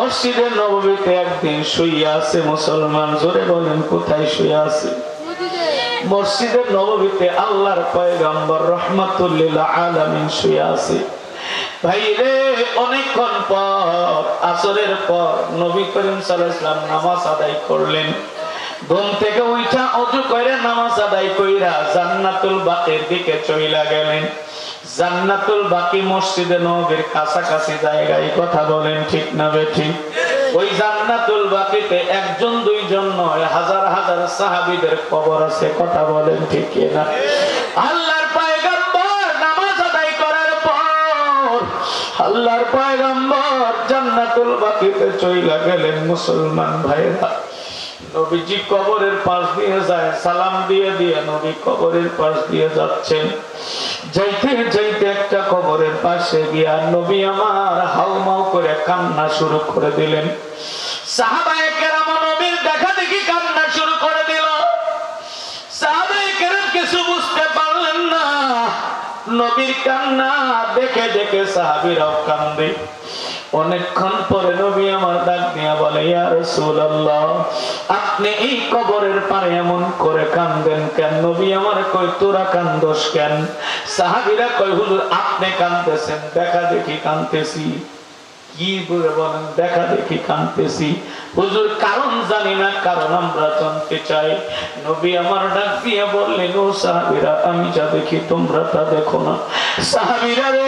মসজিদে নববীতে একদিন শুইয়া আছে মুসলমান, জোরে বলেন কোথায় শুইয়া আছে? মসজিদে নববীতে আল্লাহর পয়গম্বর রাহমাতুল লিল আলামিন শুইয়া আছে। ভাইরে অনেকক্ষণ পর আসরের পর নবী করিম সাল্লাল্লাহু আলাইহি ওয়াসাল্লাম নামাজ আদায় করলেন। ঘুম থেকে উঠা ওযু করে নামাজ আদায় কইরা জান্নাতুল বাকির দিকে চইলা গেলেন। জান্নাতুল বাকি মসজিদে নববীর কাছাকাছি জায়গায়, কথা বলেন ঠিক না বেঠিক? ওই জান্নাতুল বাকিতে একজন দুইজন নয়, হাজার হাজার সাহাবীদের কবর আছে, কথা বলেন ঠিক না? আল্লাহর পয়গম্বর নামাজ আদায় করার পর আল্লাহর পয়গম্বর জান্নাতুল বাকিতে চইলা গেলেন। মুসলমান ভাইরা, নবীজি কবরের পাশ দিয়ে যায়, সালাম দিয়ে দিয়ে নবী কবরের পাশ দিয়ে যাচ্ছেন। যাইতে যাইতে একটা কবরের পাশে গিয়া নবী আমার হাউমাউ করে কান্না শুরু করে দিলেন। সাহাবায়ে কেরাম নবীর দেখা দেখি কান্না শুরু করে দিল। সাহাবায়ে কেরাম কিছু বুঝতে পারলেন না, নবীর কান্না দেখে দেখে সাহাবীরাও কান্দে। অনেকক্ষণ পরে নবী আমার ডাক দিয়া বলে, ইয়া রাসূলুল্লাহ, আপনি এই কবরের পারে এমন করে কান্দেন কেন? নবী আমার কই, তোরা কান্দোস কেন? সাহাবীরা কই, হুজুর আপনি কাঁদতেছেন, দেখা দেখি কাঁদতেছি। কি বলে বলেন? দেখা দেখি কাঁদতেছি হুজুর, কারণ জানি না, কারণ আমরা জানতে চাই। নবী আমার ডাক দিয়ে বললেন, ও সাহাবীরা, আমি যা দেখি তোমরা তা দেখো না। সাহাবীরা রে,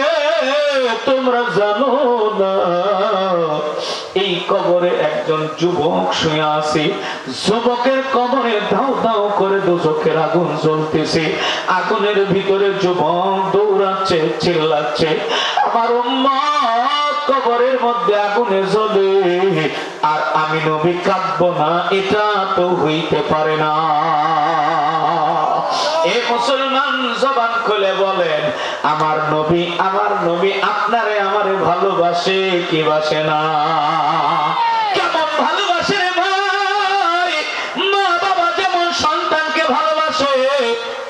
তোমরা জানো না এই কবরে একজন যুবক শুয়ে আছে। যুবকের কবরে দাও দাও করে দোজখের আগুন জ্বলতেছে। আগুনের ভিতরে যুবক দৌড়াচ্ছে, চিল্লাচ্ছে, আমার উম্মত কবরের মধ্যে আগুনে জ্বলে, আর আমি নবী কাঁদবো না, এটা তো হইতে পারে না। এ মুসলমান জবান খুলে বলেন, আমার নবী আপনারে আমারে ভালোবাসে কি বাসে না? কেমন ভালোবাসে রে ভাই? মা বাবা যেমন সন্তানকে ভালোবাসে,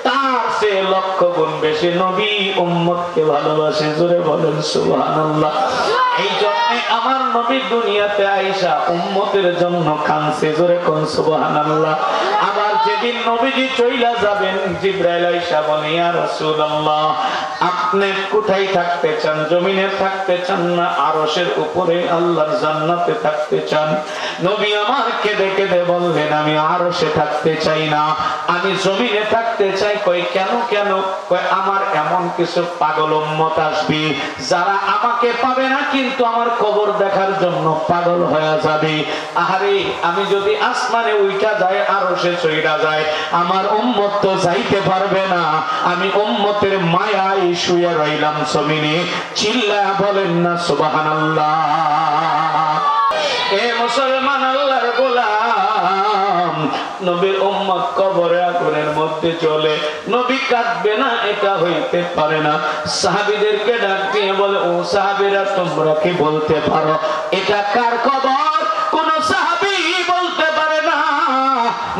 তার সে লক্ষ গুণ বেশি নবী উম্মতকে ভালোবাসে। জোরে বলেন সুবহানাল্লাহ। এই জন্য আমার নবী দুনিয়াতে আইসা উম্মতের জন্য কাঁদছে। জোরে কোন সুবহানাল্লাহ। আবার যেদিন নবীজি চইলা যাবেন, জিবরাইল আইসা বলে, ইয়া রাসূলুল্লাহ, আপনি কোথায় থাকতে চান? জমিনে থাকতে চান না আরশের উপরে আল্লাহর জান্নাতে থাকতে চান? নবী আমার কেঁদে কেঁদে বললেন, আমি আরশে থাকতে চাই না, আমি জমিনে থাকতে চাই। কই কেন কেন? কই আমার এমন কিছু পাগল উম্মত আসবে যারা আমাকে পাবে না, কিন্তু আমার কবর দেখার জন্য পাগল হয়ে যাবে। আহারে, আমি যদি আসমানে উইঠা যায়, আরশে চইড়া যায়, আমার উম্মত তো যাইতে পারবে না। আমি উম্মতের মায়ায় শুয়ে রইলাম জমিনে। চিল্লায়া বলেন না সুবহানাল্লাহ। এ মুসলমান আল্লাহর গোলাম, নবীর উম্মত কবরে আগুনের মধ্যে জ্বলে, নবী কাঁদবে না, এটা হইতে পারে না। সাহাবীদেরকে ডাক দিয়ে বলে, ও সাহাবীরা, তোমরা কি বলতে পারো এটা কার কবর? কোন সাহাবী বলতে পারে না।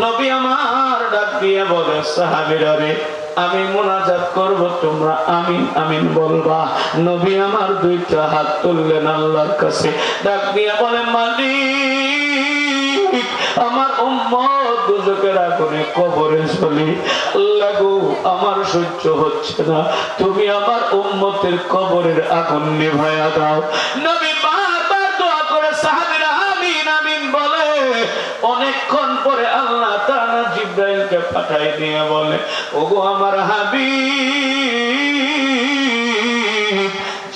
নবী আমার ডাক দিয়ে বলে, সাহাবীরা রে, আমি মুনাজাত করব, তোমরা আমিন আমিন বলবা। নবী আমার দুইটা হাত তুললেন আল্লাহর কাছে, ডাক দিয়ে বলে, মালিক, আমার উম্মত দুজকের আগুনে কবরে জ্বলে, আল্লাহ গো, আমার সহ্য হচ্ছে না, তুমি আমার উম্মতের কবরের আগুন নিভায়া দাও। নবী বারবার দোয়া করে, সাহাবীরা আমিন আমিন বলে। অনেকক্ষণ পরে আল্লাহ তাআলা জিবরাইলকে পাঠাই দিয়ে বলে, ওগো আমার হাবিব,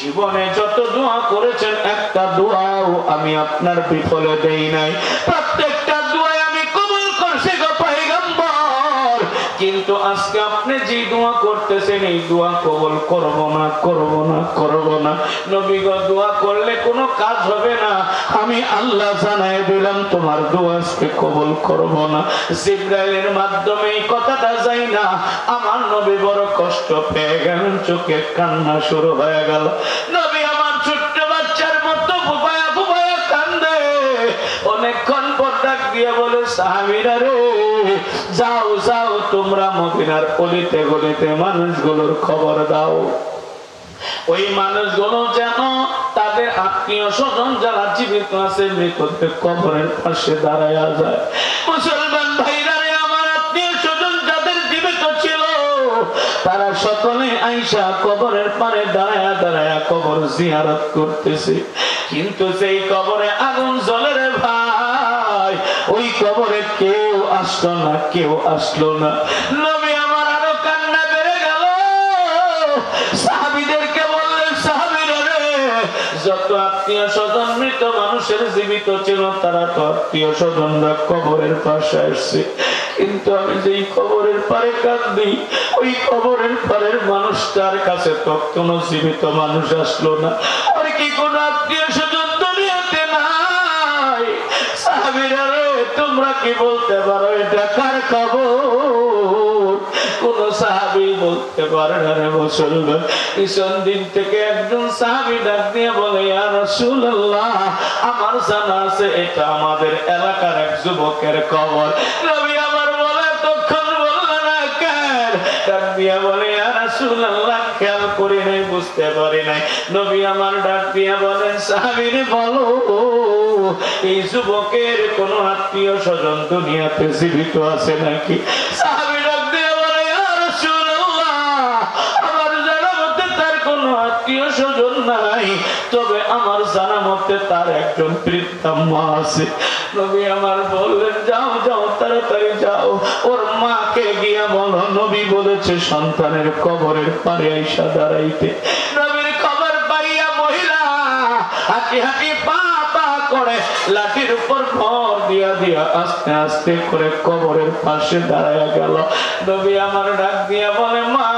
জীবনে যত দোয়া করেছেন একটা দোয়াও আমি আপনার বিফলে দেই নাই, প্রত্যেকটা দোয়াই আমি কবুল করছি গো পয়গম্বর। কিন্তু আজকে আপনি যে দোয়া করতেছেন, এই দোয়া কবুল করব না, করব না, করব না। নবী গো, দোয়া করলে কোনো কাজ হবে না, আমি আল্লাহ জানাই দিলাম তোমার দোয়া আজকে কবুল করব না। জিবরাইলের মাধ্যমে এই কথাটা যাই না, আমার নবী বড় কষ্ট পেয়ে গেলেন, চোখে কান্না শুরু হয়ে গেল। নবী আমার ছোট্ট বাচ্চার মতো ফুপায়া ফুপায়া কান্দে। অনেকক্ষণ পর ডাক দিয়ে বলে, সাহাবীরা রে, যাও যাও, তোমরা মদিনার অলিতে গলিতে মানুষগুলোর খবর দাও, ওই মানুষগুলো যেন তাদের আত্মীয় স্বজন যারা জীবিত আছে মৃতদের কবরের পাশে দাঁড়ায়া যায়। মুসলমান ভাইরা রে, আমার আত্মীয় স্বজন যাদের জীবিত ছিল তারা সকলে আইসা কবরের পারে দাঁড়ায়া দাঁড়ায়া কবর জিয়ারত করতেছে, কিন্তু সেই কবরে আগুন জ্বলে রে ভাই, ওই কবরে কেউ আসলো না, কেউ আসলো না। নবী আমার আরো কান্না বেড়ে গেল। সাহাবীদেরকে বললেন, সাহাবীরা রে, যত আত্মীয় স্বজন মৃত মানুষের জীবিত ছিল তারা তো আত্মীয় স্বজনরা কবরের পাশে আসছে, কিন্তু আমি যেই কবরের পারে কাঁদি ওই কবরের পারের মানুষটার কাছে তো কোনো জীবিত মানুষ আসলো না। আর কি কোনো আত্মীয় স্বজন দুনিয়াতে নাই? সাহাবীরা রে, তোমরা কি বলতে পারো এটা কার কবর? কোন সাহাবী বলতে পারে না রে মুসলমান। পিছন দিন থেকে একজন সাহাবী ডাক দিয়ে বলে, ইয়া রাসূলুল্লাহ, আমার জানা আছে এটা আমাদের এলাকার এক যুবকের কবর। নবী আমার বলে, তখন বললেন না কেন? ডাক দিয়ে বলে, ইয়া রাসূলুল্লাহ, খেয়াল করি নাই, বুঝতে পারি নাই। নবী আমার ডাক দিয়ে বলেন, সাহাবী রে বলো, এই যুবকের কোন আত্মীয় স্বজন দুনিয়াতে জীবিত আছে নাকি? সাহাবী ডাক দিয়ে বলে, ইয়া রাসূলুল্লাহ, আমার জানা মতে তার কোনো আত্মীয় স্বজন নাই, তবে আমার জানা মতে তার একজন বৃদ্ধা মা আছে। নবী আমার বললেন, যাও যাও, তাড়াতাড়ি যাও, ওর মাকে গিয়া বলো নবী বলেছে সন্তানের কবরের পারে আইসা দাঁড়াইতে। নবীর খবর পাইয়া মহিলা হাঁটি হাঁটি পা পা করে লাঠির উপর ভর দিয়া দিয়া আস্তে আস্তে করে কবরের পাশে দাঁড়ায়া গেল। নবী আমার ডাক দিয়া বলে, মা,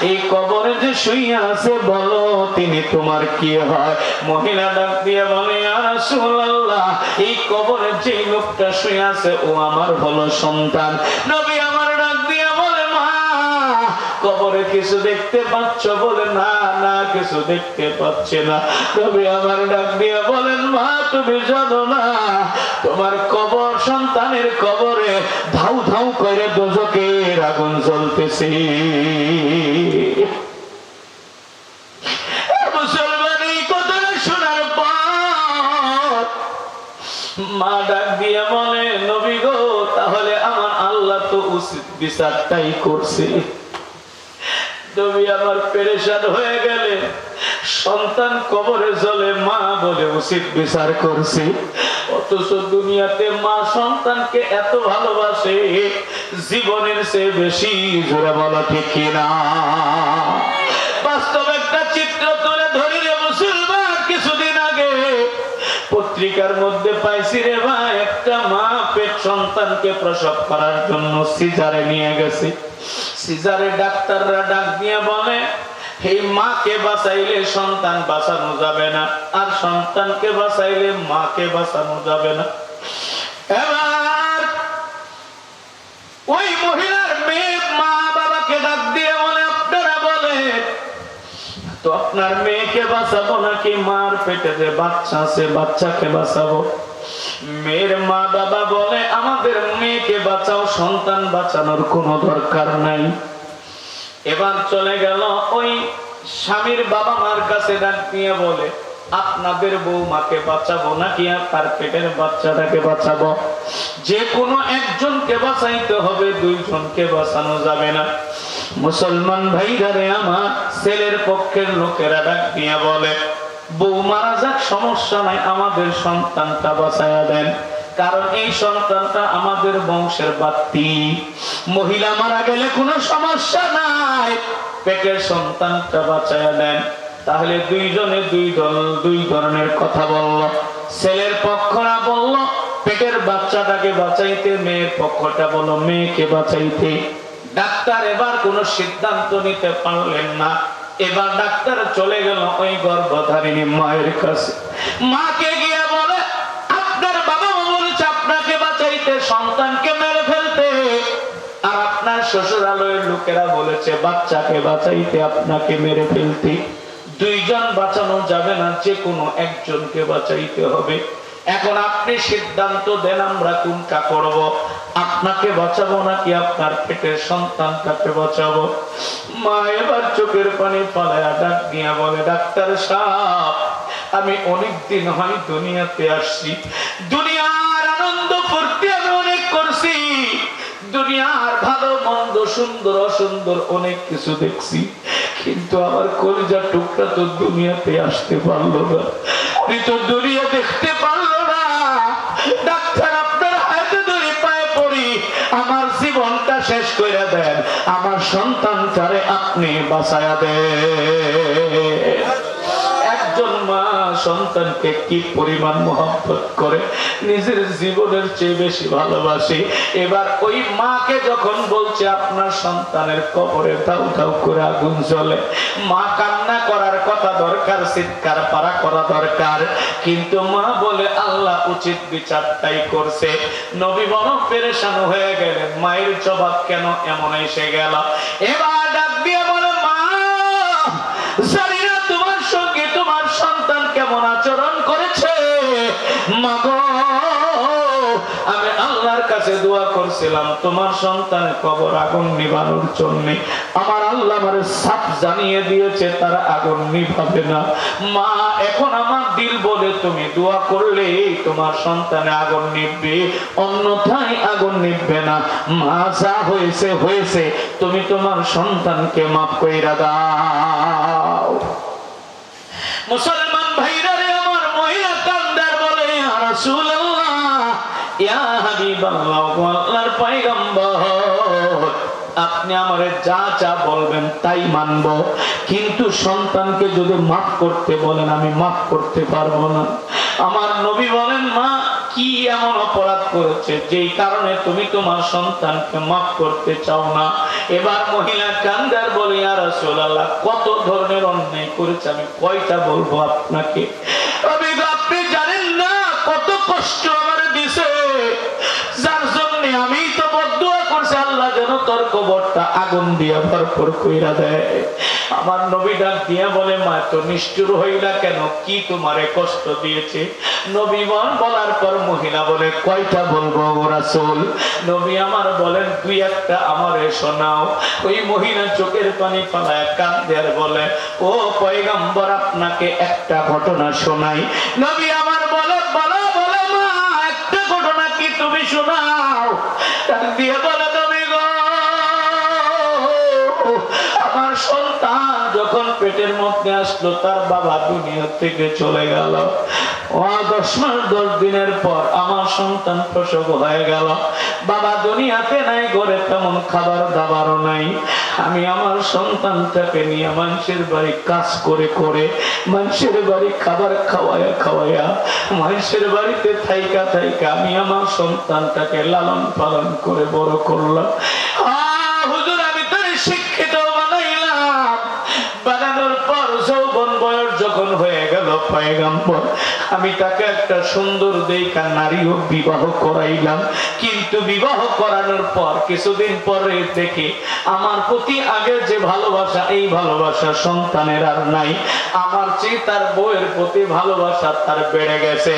এই কবরে যে শুইয়া আছে বলো তিনি তোমার কি হয়? মহিলা ডাক দিয়ে বলে, ইয়া রাসূলুল্লাহ, এই কবরে যে লোকটা শুয়ে আছে ও আমার হলো সন্তান। নবী আমার ডাক দিয়ে বলে, মা, কবরে কিছু দেখতে পাচ্ছ? বলে, না না, কিছু দেখতে পাচ্ছে না। নবী আমার ডাক দিয়ে বলেন, মা, তুমি জানো না তোমার কবর, সন্তানের কবরে ধাউ ধাউ করে দোজখের আগুন জ্বলতেছে। মুসলমান এই কথাটা শোনার পর মা ডাক দিয়ে বলে, নবী গো, তাহলে আমার আল্লাহ তো উচিত বিচারটাই করছে। নবী আমার পেরেশান হয়ে গেলে, সন্তান কবরে জ্বলে মা বলে উচিত বিচার করছে, অথচ দুনিয়াতে মা সন্তানকে এত ভালোবাসে জীবনের চেয়ে বেশি। জোরে বলো ঠিক কিনা? বাস্তব একটা চিত্র তুলে ধরি রে মুসলমান। কিছুদিন আগে পত্রিকার মধ্যে পাইছি রে ভাই, একটা মা পেট সন্তানকে প্রসব করার জন্য সিজারে নিয়ে গেছে। সিজারে ডাক্তাররা ডাক দিয়ে বলে, এই মাকে বাঁচাইলে সন্তান বাঁচানো যাবে না, আর সন্তানকে বাঁচাইলে মাকে বাঁচানো যাবে না। এবার ওই মহিলার মেয়ে মা বাবাকে ডাক দিয়ে বলে, আপনারা বলেন তো আপনার মেয়েকে বাঁচাবো নাকি মার পেটে যে বাচ্চা আছে বাচ্চাকে বাঁচাবো? মেয়ের মা বাবা বলে, আমাদের মেয়েকে বাঁচাও, সন্তান বাঁচানোর কোনো দরকার নাই। এবার চলে গেল ওই স্বামীর বাবা মার কাছে ডাক দিয়ে বলে, আপনাদের বৌমাকে বাঁচাবো নাকি তার পেটের বাচ্চাটাকে বাঁচাবো? যে কোনো একজনকে বাঁচাইতে হবে, দুইজনকে বাঁচানো যাবে না। মুসলমান ভাইরা রে আমার, ছেলের পক্ষের লোকেরা ডাক দিয়ে বলে, বউ মারা যাক, সমস্যা নাই, আমাদের সন্তানটা বাঁচাইয়া দেন, কারণ এই সন্তানটা আমাদের বংশের বাতি। মহিলা মারা গেলে কোনো সমস্যা নাই, পেটের সন্তানটা বাঁচাইয়া দেন। তাহলে দুইজনে দুই ধরনের কথা বলল। ছেলের পক্ষরা বলল পেটের বাচ্চাটাকে বাঁচাইতে, মেয়ের পক্ষটা বলল মেয়েকে বাঁচাইতে। ডাক্তার এবার কোনো সিদ্ধান্ত নিতে পারলেন না। এবার ডাক্তার চলে গেল ওই গর্ভধারিণী মায়ের কাছে। মাকে গিয়ে বলে, আপনার বাবা বলেছে আপনাকে বাঁচাইতে, সন্তানকে মেরে ফেলতে, আর আপনার শ্বশুরালয়ের লোকেরা বলেছে বাচ্চাকে বাঁচাইতে, আপনাকে মেরে ফেলতে। দুইজন বাঁচানো যাবে না, যে কোনো একজনকে বাঁচাইতে হবে। এখন আপনি সিদ্ধান্ত দেন, আমরা কোনটা করব? আপনাকে বাঁচাবো নাকি আপনার পেটের সন্তানটাকে বাঁচাবো? মা এবার চোখের পানি পালায়া ডাক দিয়া বলে, ডাক্তার সাহেব, আমি অনেক দিন হয় দুনিয়াতে আসছি, দুনিয়ার আনন্দ ফুর্তি আমি অনেক করছি, দুনিয়ার ভালো মন্দ সুন্দর অসুন্দর অনেক কিছু দেখছি, কিন্তু আমার কলিজার টুকরা তো দুনিয়াতে আসতে পারলো না, তো দুনিয়া দেখতে পারলো না। ডাক্তার আপনার হাতে ধরে পায়ে পড়ি, আমার জীবনটা শেষ করে দেন, আমার সন্তানটারে আপনি বাঁচায়া দেন। একজন মা সন্তানকে কি পরিমাণ মহব্বত করে, নিজের জীবনের চেয়ে বেশি ভালোবাসে। এবার ওই মাকে যখন বলছে আপনার সন্তানের কবরে দাউ দাউ করে আগুন জ্বলে, মা কান্না করার কথা দরকার, চিৎকার পারা করা দরকার, কিন্তু মা বলে আল্লাহ উচিত বিচারটাই করছে। নবী বড় পেরেশান হয়ে গেলেন, মায়ের জবাব কেন এমন এসে গেল। এবার ডাক দিয়ে বলে, মা জানি না তোমার সঙ্গে তোমার সন্তান কেমন আচরণ করেছে, মাগো আমি আল্লাহর কাছে দোয়া করছিলাম তোমার সন্তানের কবর আগুন নিভানোর জন্য, আমার আল্লাহ আমারে সাফ জানিয়ে দিয়েছে তারা আগুন নিভাবে না। মা এখন আমার দিল বলে তুমি দোয়া করলে তোমার সন্তানে আগুন নিভবে, অন্যথায় আগুন নিভবে না। মা যা হয়েছে হয়েছে, তুমি তোমার সন্তানকে মাফ কইরা দাও। মুসলমান ভাইরা রে, আমার মহিলা কান্দার বলে, ইয়া রাসূলুল্লাহ, ইয়া হাবিবাল্লাহ, আল্লাহর পয়গম্বর, আপনি আমারে যা যা বলবেন তাই মানব, কিন্তু সন্তানকে যদি মাফ করতে বলেন আমি মাফ করতে পারবো না। আমার নবী বলেন, মা কি এমন অপরাধ করেছে যেই কারণে তুমি তোমার সন্তানকে মাফ করতে চাও না? এবার মহিলা কান্দার বলে, ইয়া রাসূলুল্লাহ, কত ধরনের অন্যায় করেছে আমি কয়টা বলবো আপনাকে? আপনি জানেন না কত কষ্ট আমার দিছে, যার জন্য আমি তো বদদুয়া করছি আল্লাহ যেন তোর কবরটা আগুন দিয়ে ভরপুর কইরা দেয়। আমার নবী ডাক দিয়া বলে, মা তো নিষ্ঠুর হইলা কেন, কি তোমারে কষ্ট দিয়েছে? নবী বলার পর মহিলা বলে, কয়টা বলবো ও রাসূল? নবী আমার বলেন, দুই একটা আমারে শোনাও। ওই মহিলা চোখের পানি ফালায় কাঁদে আর বলে, ও পয়গম্বর, আপনাকে একটা ঘটনা শোনাই। নবী আমার বলে, বলো বলো মা, একটা ঘটনা কি তুমি শোনাও। ডাক দিয়ে বলে, নবী গো, আমার সন্তান যখন পেটের মধ্যে আসলো তার বাবা দুনিয়া থেকে চলে গেল। 10 মাস 10 দিনের পর আমার সন্তান প্রসব হয়ে গেল। বাবা দুনিয়াতে নাই, ঘরে তেমন খাবার দাবারও নাই। আমি আমার সন্তানটাকে নিয়ে মানুষের বাড়ি কাজ করে করে, মানুষের বাড়ি খাবার খাওয়ায়া খাওয়ায়া, মানুষের বাড়িতে থাইকা থাইকা আমি আমার সন্তানটাকে লালন পালন করে বড় করলাম। হুজুর, আমি তো শিক্ষিত বানাইলাম, বানানোর পর যৌবন বয়স যখন হয়ে গেল পয়গম্বর, আমি তাকে একটা সুন্দর দেখা নারীও বিবাহ করাইলাম। কিন্তু বিবাহ করানোর পর কিছুদিন পরে দেখে আমার প্রতি আগে যে ভালোবাসা, এই ভালোবাসা সন্তানের আর নাই। আমার চেয়ে তার বউয়ের প্রতি ভালোবাসা তার বেড়ে গেছে।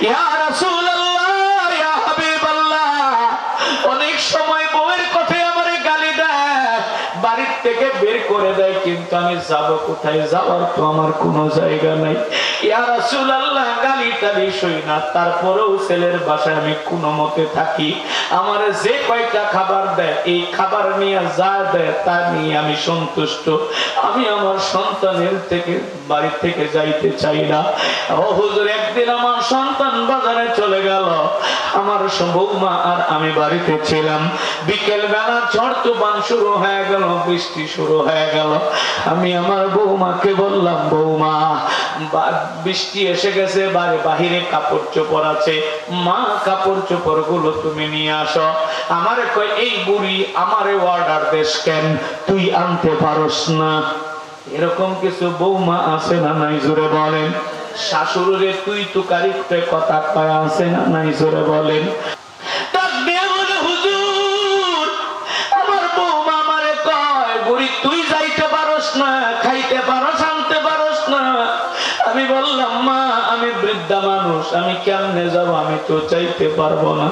ইয়া রাসূলুল্লাহ, ইয়া হাবিবাল্লাহ, অনেক সময় বউয়ের কথায় আমারে গালি দেয়, বাড়ির থেকে বের করে দেয়, কিন্তু আমি যাব কোথায়? যাওয়ার তো আমার কোনো জায়গা নাই। ইয়া রাসূলুল্লাহ, গালি টালি সই না, তারপরেও ছেলের বাসায় আমি কোনো মতে থাকি। আমার যে কয়টা খাবার দেয়, এই খাবার নিয়ে যা দেয় তা নিয়ে আমি সন্তুষ্ট। আমি আমার সন্তানের থেকে বাড়ি থেকে যাইতে চাই না। ও হুজুর, একদিন আমার সন্তান বাজারে চলে গেল, আমার বৌমা আর আমি বাড়িতে ছিলাম। বিকেল বেলা ঝড় তুফান শুরু হয়ে গেল, বৃষ্টি শুরু হয়ে গেল। আমি আমার বৌমাকে বললাম, বৌমা বৃষ্টি এসে গেছে, বাহিরে কাপড় চোপড় আছে, মা কাপড় চোপড় গুলো তুমি নিয়ে আসো। আমারে কই, এই বুড়ি আমারে অর্ডার দেশ কেন, তুই আনতে পারস না? এরকম কিছু বৌমা আছে না নাই? জোরে বলেন। শাশুড়ে তুই তুকারিতে কথা কয় আছে না নাই? জোরে বলেন। হুজুর, আমার বৌমা আমারে কয়, বুড়ি তুই যাইতে পারস না, খাইতে পারস, আনতে পারস না। আমি বললাম, মা আমি বৃদ্ধা মানুষ, আমি কেমনে যাব? আমি তো চাইতে পারবো না,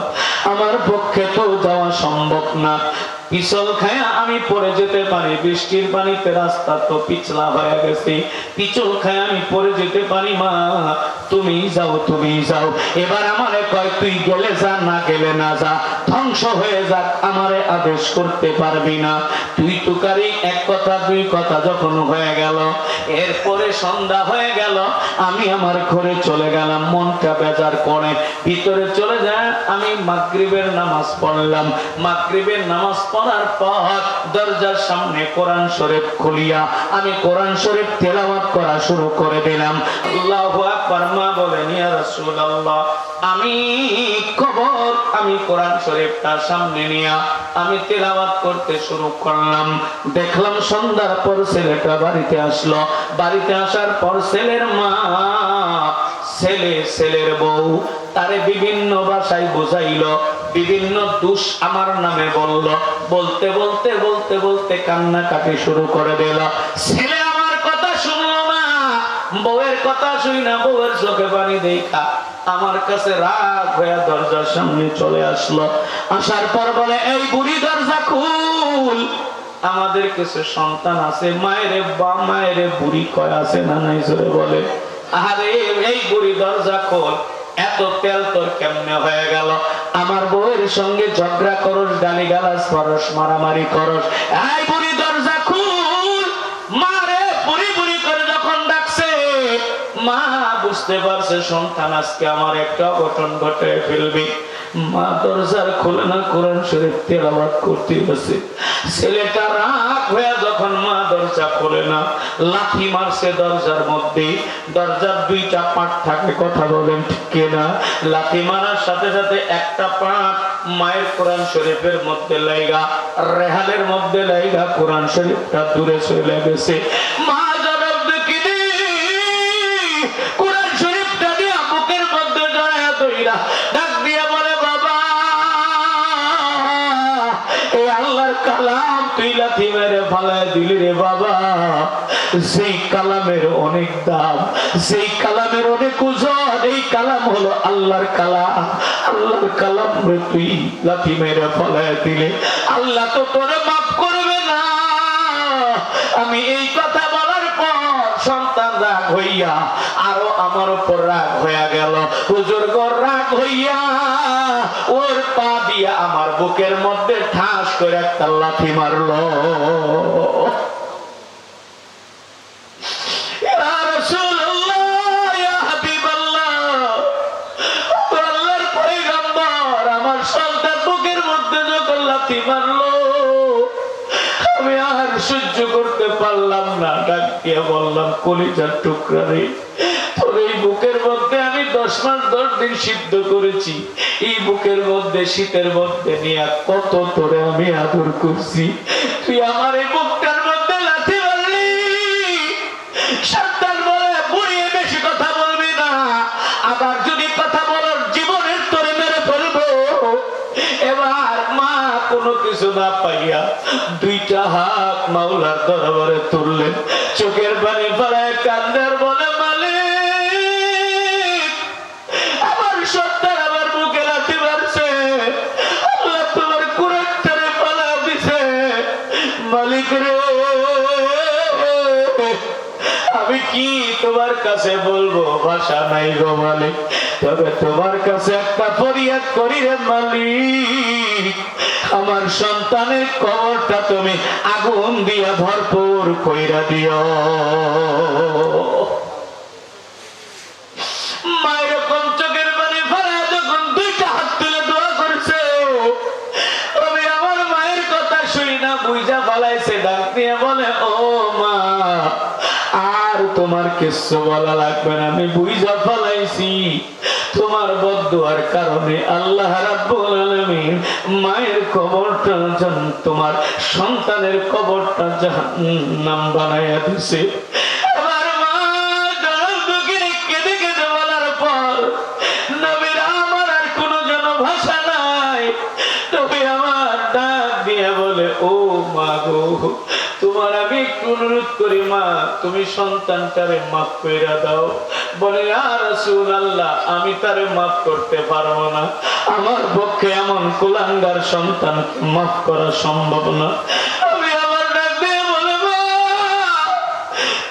আমার পক্ষে তো যাওয়া সম্ভব না। পিছল খায়া আমি পড়ে যেতে পারি, বৃষ্টির পানিতে রাস্তা তো পিছলা হয়ে গেছে, পিছল খায়া আমি পড়ে যেতে পারি, মা তুমি যাও, তুমি যাও। এবার আমারে কয় তুই গেলে যা, না গেলে না যা, ধ্বংস হয়ে যাক, আমারে আদেশ করতে পারবি না। তুই তুকারি এক কথা দুই কথা যখন হয়ে গেল, এরপরে সন্ধ্যা হয়ে গেল, আমি আমার ঘরে চলে গেলাম মনটা বেজার করে। ভিতরে চলে যায়, আমি মাগরিবের নামাজ পড়লাম। মাগরিবের নামাজ পড়ার পর দরজার সামনে কোরআন শরীফ খুলিয়া আমি কোরআন শরীফ তেলাওয়াত করা শুরু করে দিলাম। আল্লাহু আকবার। মা বলেন, ইয়া রাসূলুল্লাহ, আমি কোরআন শরীফটা সামনে নিয়ে আমি তেলাওয়াত করতে শুরু করলাম। দেখলাম সন্ধ্যার পর ছেলেটা বাড়িতে আসলো। বাড়িতে আসার পর ছেলের মা, ছেলের বউ তারে বিভিন্ন ভাষায় বুঝাইলো, বিভিন্ন দোষ আমার নামে বলল। বলতে বলতে বলতে বলতে কান্নাকাটি শুরু করে দিল। ছেলে আমার কথা শুনলো না, বউয়ের কথা শুই না, বউয়ের চোখে পানি দেখা আমার কাছে রাগ হয়ে দরজার সামনে চলে আসলো। আসার পর বলে, এই বুড়ি দরজা খুল, আমাদের কিছু সন্তান আছে। মায়ের বুড়ি কয় আছে না নাই? জোরে বলে, আরে এই বুড়ি দরজা খোল। এত তেল তোর কেমনে হয়ে গেল? আমার বউয়ের সঙ্গে ঝগড়া করস, গালি গালাজ করস, মারামারি করস। এই বুড়ি দরজা খুল। মারে বুড়ি বুড়ি করে যখন ডাকছে, মা বুঝতে পারছে সন্তান আজকে আমার একটা অঘটন ঘটে ফেলবে। মা দরজার খোলে না, কোরআন শরীফ তেলাওয়াত করতে বসে। ছেলেটা রাগ হয়ে যখন মা দরজা খোলে না, লাথি মারছে দরজার মধ্যে। দরজার দুইটা পাট থাকে, কথা বলেন ঠিক কিনা? লাথি মারার সাথে সাথে একটা পাট মায়ের কোরআন শরীফের মধ্যে লাইগা, রেহালের মধ্যে লাইগা কোরআন শরীফটা দূরে চলে গেছে। মা জবাব দেখি দি কোরআন শরীফটা দিয়ে বুকের মধ্যে জড়ায়া দইরা ডাক দিয়ে বলে, বাবা এই আল্লাহর কালাম তুই লাথি মেরে ফালায় দিলি রে বাবা। সেই কালামের অনেক দাম, সেই কালামের অনেক ওজন। এই কালাম হলো আল্লাহর কালাম। আল্লাহর কালাম রে তুই লাথি মেরে ফালায় দিলে আল্লাহ তো তোরে মাফ করবে না। আমি এই কথা বলার পর সন্তান রাগ হইয়া আরো আমার উপর রাগ হইয়া গেল। হুজুর গো রাগ হইয়া ওর পা দিয়া আমার বুকের মধ্যে ঠাস করে একটা লাথি মারলো। আমার সন্তান বুকের মধ্যে যখন লাথি মারলো, আমি আর সহ্য করতে পারলাম না। ডাক দিয়ে বললাম, কলিজার টুকরা রে, তোর এই বুকের মধ্যে আমি 10 মাস 10 দিন সিদ্ধ করেছি। এই বুকের মধ্যে শীতের মধ্যে নিয়ে কত তোরে আমি আদর করছি, তুই আমার এই বুকটার মধ্যে লাথি মারলি। সন্তান বলে, বুড়িয়ে বেশি কথা বলবি না, আবার যদি কথা বলার জীবনের তোরে মেরে ফেলবো। এবার মা কোনো কিছু না পাইয়া দুইটা হাত মাওলার দরবারে তুললেন, চোখের পানি ফেলায় কান্দার বলে, মালিক আমার সন্তান আমার বুকে লাথি মারছে, আল্লাহ তোমার কুরানটারে ফেলা দিছে। মালিক রে, আমি কি তোমার কাছে বলবো? ভাষা নাই গো মালিক। তবে তোমার কাছে একটা ফরিয়াদ করি রে মালিক, আমার সন্তানের কবরটা তুমি আগুন দিয়া ভরপুর কইরা দিও। মায়ের কোন চোখের পানি ফেলা যখন দুইটা হাত তুলে দোয়া করছে, আমি আমার মায়ের কথা শুনি না, বুঝা ফেলাইছে। ডাক দিয়ে বলে, ও মা, আর তোমার কিছু বলা লাগবে না, আমি বুঝা ফেলাইছি। তোমার বদদুয়ার কারণে আল্লাহ রাব্বুল আলামিন মায়ের কবরটা তোমার সন্তানের কবরটা জাহান্নাম বানাইয়া দিছে। আমার মা জবাব দুঃখে কেঁদে কেঁদে বলার পর, নবীর আমার আর কোনো যেন ভাষা নাই। তবে আমার ডাক দিয়ে বলে, ও মা গো, তোমার আমি একটু অনুরোধ করি, মা তুমি সন্তানটারে মাফ কইরা দাও। বলে, ইয়া রাসূলুল্লাহ, আমি তারে মাফ করতে পারবো না, আমার পক্ষে এমন কুলাঙ্গার সন্তান মাফ করা সম্ভব না। আমি আমার ডাক দিয়ে বলে, মা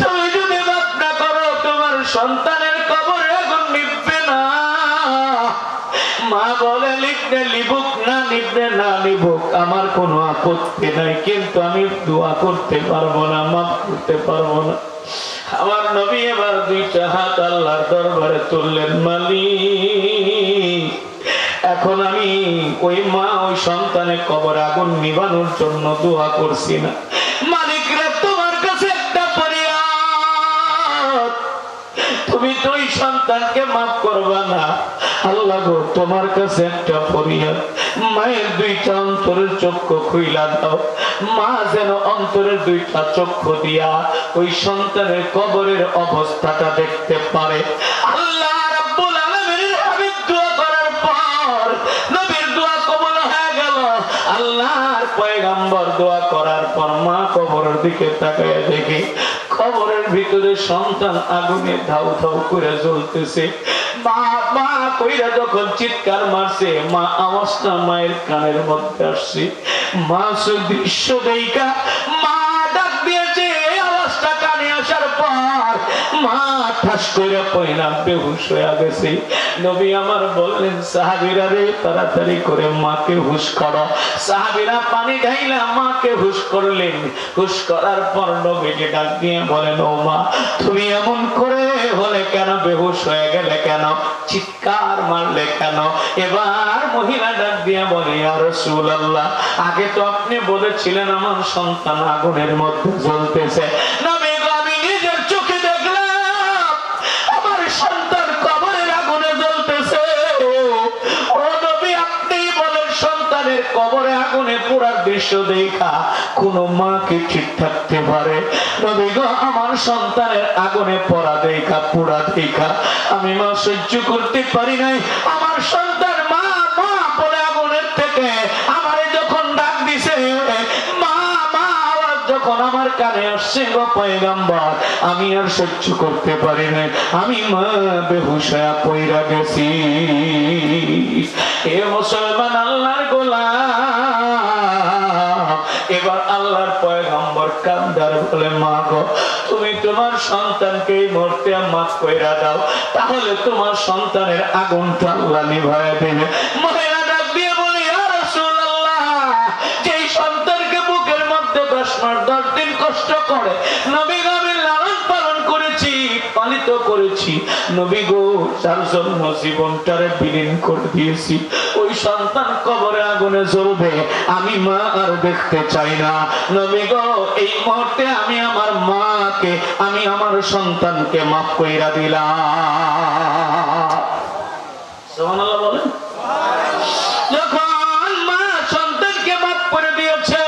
তুমি যদি মাফ না করো তোমার সন্তানের কবরে আগুন নিভবে না। মা বলে, লিখতে লিবুক না নিবনে না নিবুক আমার কোনো আপত্তি নাই, কিন্তু আমি দোয়া করতে পারবো না, মাফ করতে পারবো না। আমার নবী এবার দুইটা হাত আল্লাহর দরবারে তুললেন, মালিক এখন আমি ওই মা ওই সন্তানের কবর আগুন নিভানোর জন্য দোয়া করছি না, মালিক রে তোমার কাছে একটা ফরিয়াদ, তুমি তো ওই সন্তানকে মাফ করবা না। আল্লাহ গো তোমার কাছে একটা ফরিয়াদ, মায়ের দুইটা অন্তরের চক্ষু খুইলা দাও, মা যেন অন্তরের দুইটা চক্ষু দিয়া ওই সন্তানের কবরের অবস্থাটা দেখতে পারে। আল্লাহ রাব্বুল আলামিনের হাবিব দোয়া করার পর নবীর দোয়া কবুল হয়ে গেল। আল্লাহর পয়গম্বর দোয়া করার পর মা কবরের দিকে তাকায় দেখে কবরের ভিতরে সন্তান আগুনে ধাউ ধাউ করে জ্বলতেছে। মা মা কইরা যখন চিৎকার মারছে, মা আওয়াজটা মায়ের কানের মধ্যে আসছে। মা দৃশ্য দেখা মা ডাক দিয়েছে, এই আওয়াজটা কানে আসার পর মা ঠাস করে পয়না বেহুশ হয়ে গেছে। নবী আমার বললেন, সাহাবীরা রে তাড়াতাড়ি করে মাকে হুশ করো। সাহাবীরা পানি ঢাইলা মাকে হুশ করলেন। হুশ করার পর নবীকে ডাক দিয়ে বলেন, ও মা তুমি এমন করে হলে কেন, বেহুশ হয়ে গেলে কেন, চিৎকার মারলে কেন? এবার মহিলা ডাক দিয়ে বলে, ইয়া রাসূলুল্লাহ আগে তো আপনি বলেছিলেন আমার সন্তান আগুনের মধ্যে জ্বলতেছে। নবী গো আমি নিজের চোখে দেখলাম আমার সন্তান কবরের আগুনে জ্বলতেছে। ও নবী আপনি বলেন সন্তানের কবরে আগুনে পোড়ার দৃশ্য দেখা কোন মা কি ঠিক থাকতে পারে? নবী গো আমার সন্তানের আগুনে পোড়া দেখা পোড়া দেখা আমি মা সহ্য করতে পারি নাই। আমার সন্তান মা মা বলে আগুনের থেকে আমারে যখন ডাক দিছে, মা মা আওয়াজ যখন আমার কানে আসছে গো পয়গম্বর, আমি আর সহ্য করতে পারি নাই, আমি মা বেহুশ হয়ে পইরা গেছি। এ মুসলমান আল্লাহর গোলাম, এবার আল্লাহর পয়গম্বর কান্দার বলে, মা গো তুমি তোমার সন্তানকে এই মুহূর্তে মাফ কইরা দাও, তাহলে তোমার সন্তানের আগুনটা আল্লাহ নিভায়া দেবে। মহিলা ডাক দিয়ে বলে, ইয়া রাসূলুল্লাহ যেই সন্তানকে বুকের মধ্যে 10 মাস 10 দিন কষ্ট করে নবী গো আমি লালন পালন করেছি, পালিত করেছি, নবী গো তার জন্য জীবনটারে বিলীন করে দিয়েছি, ওই সন্তান কবরে আগুনে জ্বলবে আমি মা আর দেখতে চাই না। নবী গো এই মুহূর্তে আমি আমার মাকে, আমি আমার সন্তানকে মাফ কইরা দিলাম। সুবহানাল্লাহ বলেন। যখন মা সন্তানকে মাফ করে দিয়েছে,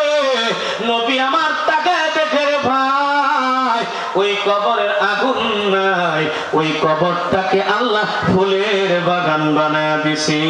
নবী আমার তাকায় দেখে, রে ভাই ওই কবরের আগুন নাই, ওই কবরটাকে আল্লাহ ফুলের বাগান বানায় দিছে।